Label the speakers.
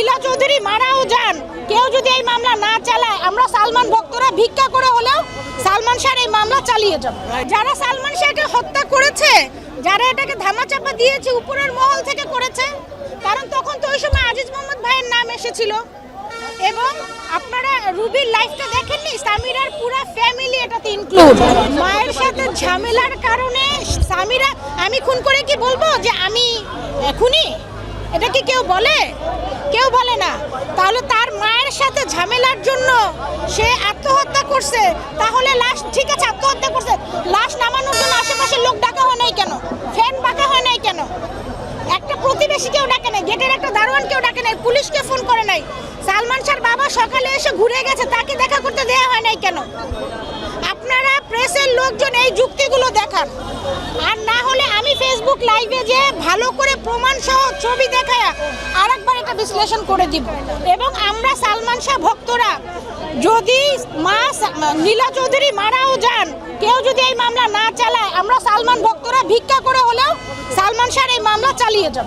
Speaker 1: নীলা চৌধুরী মারাও যান, কেউ যদি এই মামলা না চালায়, আমরা সালমান ভক্তরা ভিক্ষা করে হলেও সালমান শাহর এই মামলা চালিয়ে যাব। যারা সালমান শাহকে হত্যা করেছে, যারা এটাকে ধামাচাপা দিয়েছে, উপরের মহল থেকে করেছে, কারণ তখন তো ওই সময় আজিজ মোহাম্মদ ভাইয়ের নাম এসেছিল। এবং আপনারা রুবির লাইফটা দেখেননি, সামিরার পুরো ফ্যামিলি এটাতে ইনক্লুড। মায়ের সাথে ঝামেলার কারণে সামিরা, আমি খুন করে কি বলবো যে আমি খুনি? এটা কি কেউ বলে? কেউ বলে না। তাহলে তার মায়ের সাথে ঝামেলার জন্য সে আত্মহত্যা করছে, তাহলে লাশ, ঠিক আছে আত্মহত্যা করছে, লাশ নামানোর জন্য আশেপাশের লোক ডাকা হয় নাই কেন? ফ্যান ডাকা হয় নাই কেন? একটা প্রতিবেশী কেউ ডাকে নাই, গেটের একটা দারোয়ান কেউ ডাকে নাই, পুলিশকে ফোন করে নাই। সালমান শাহর বাবা সকালে এসে ঘুরে গেছে, তাকে দেখা করতে দেওয়া হয় নাই কেন? আপনারা প্রেসের লোকজন এই যুক্তিগুলো দেখান। আর না হলে আমি ফেসবুক লাইভে যে ভালো করে প্রমাণ সহ ছবি দেখায়া আরেকবার এটা বিশ্লেষণ করে দিব। এবং আমরা সালমান শাহ ভক্তরা, যদি নীলা চৌধুরী মারাও যান, কেউ যদি এই মামলা না চালায়, আমরা সালমান ভক্তরা ভিক্ষা করে হলেও সালমান শাহর এই মামলা চালিয়ে যাব।